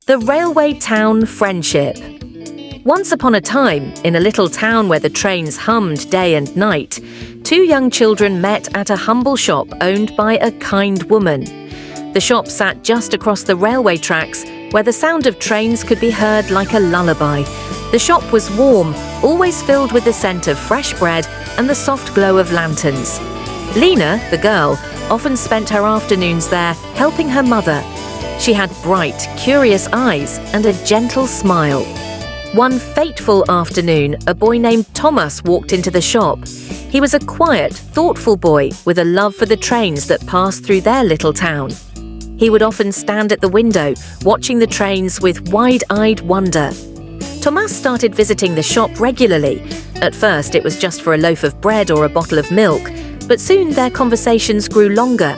The Railway Town Friendship. Once upon a time, in a little town where the trains hummed day and night, two young children met at a humble shop owned by a kind woman. The shop sat just across the railway tracks, where the sound of trains could be heard like a lullaby. The shop was warm, always filled with the scent of fresh bread and the soft glow of lanterns. Lena, the girl, often spent her afternoons there helping her mother. She had bright, curious eyes and a gentle smile. One fateful afternoon, a boy named Thomas walked into the shop. He was a quiet, thoughtful boy with a love for the trains that passed through their little town. He would often stand at the window, watching the trains with wide-eyed wonder. Thomas started visiting the shop regularly. At first, it was just for a loaf of bread or a bottle of milk, but soon their conversations grew longer.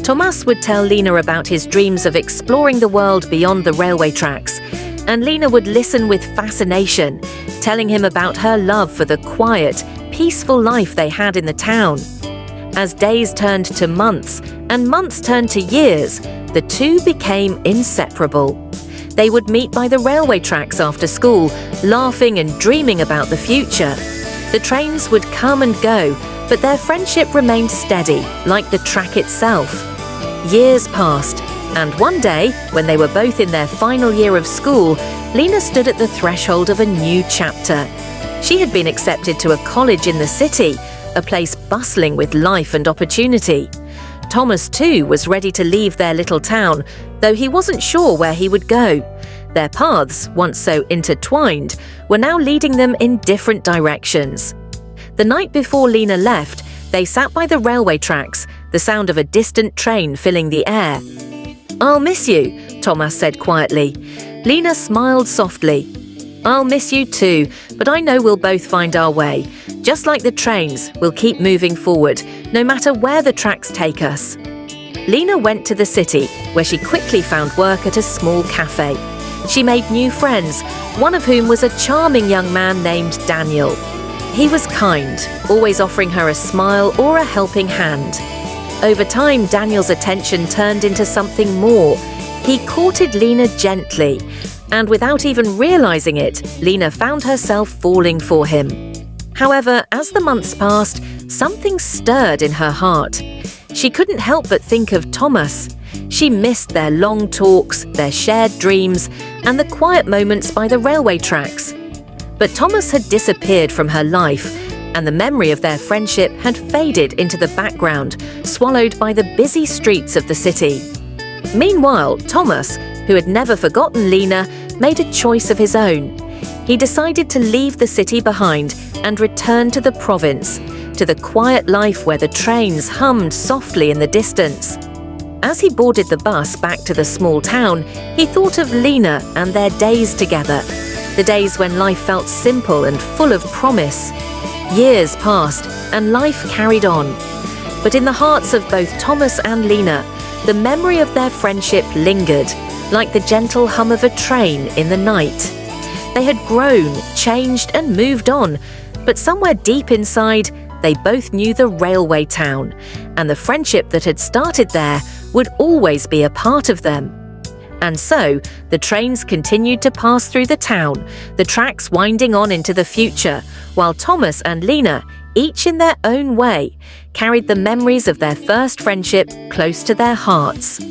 Thomas would tell Lena about his dreams of exploring the world beyond the railway tracks, and Lena would listen with fascination, telling him about her love for the quiet, peaceful life they had in the town. As days turned to months and months turned to years, the two became inseparable. They would meet by the railway tracks after school, laughing and dreaming about the future. The trains would come and go, but their friendship remained steady, like the track itself. Years passed, and one day, when they were both in their final year of school, Lena stood at the threshold of a new chapter. She had been accepted to a college in the city, a place bustling with life and opportunity. Thomas, too, was ready to leave their little town, though he wasn't sure where he would go. Their paths, once so intertwined, were now leading them in different directions. The night before Lena left, they sat by the railway tracks, the sound of a distant train filling the air. "I'll miss you," Thomas said quietly. Lena smiled softly. "I'll miss you too, but I know we'll both find our way. Just like the trains, we'll keep moving forward, no matter where the tracks take us." Lena went to the city, where she quickly found work at a small cafe. She made new friends, one of whom was a charming young man named Daniel. He was kind, always offering her a smile or a helping hand. Over time, Daniel's attention turned into something more. He courted Lena gently, and without even realizing it, Lena found herself falling for him. However, as the months passed, something stirred in her heart. She couldn't help but think of Thomas. She missed their long talks, their shared dreams, and the quiet moments by the railway tracks. But Thomas had disappeared from her life, and the memory of their friendship had faded into the background, swallowed by the busy streets of the city. Meanwhile, Thomas, who had never forgotten Lena, made a choice of his own. He decided to leave the city behind and return to the province, to the quiet life where the trains hummed softly in the distance. As he boarded the bus back to the small town, he thought of Lena and their days together, the days when life felt simple and full of promise. Years passed, and life carried on. But in the hearts of both Thomas and Lena, the memory of their friendship lingered, like the gentle hum of a train in the night. They had grown, changed, and moved on, but somewhere deep inside, they both knew the railway town, and the friendship that had started there would always be a part of them. And so, the trains continued to pass through the town, the tracks winding on into the future, while Thomas and Lena, each in their own way, carried the memories of their first friendship close to their hearts.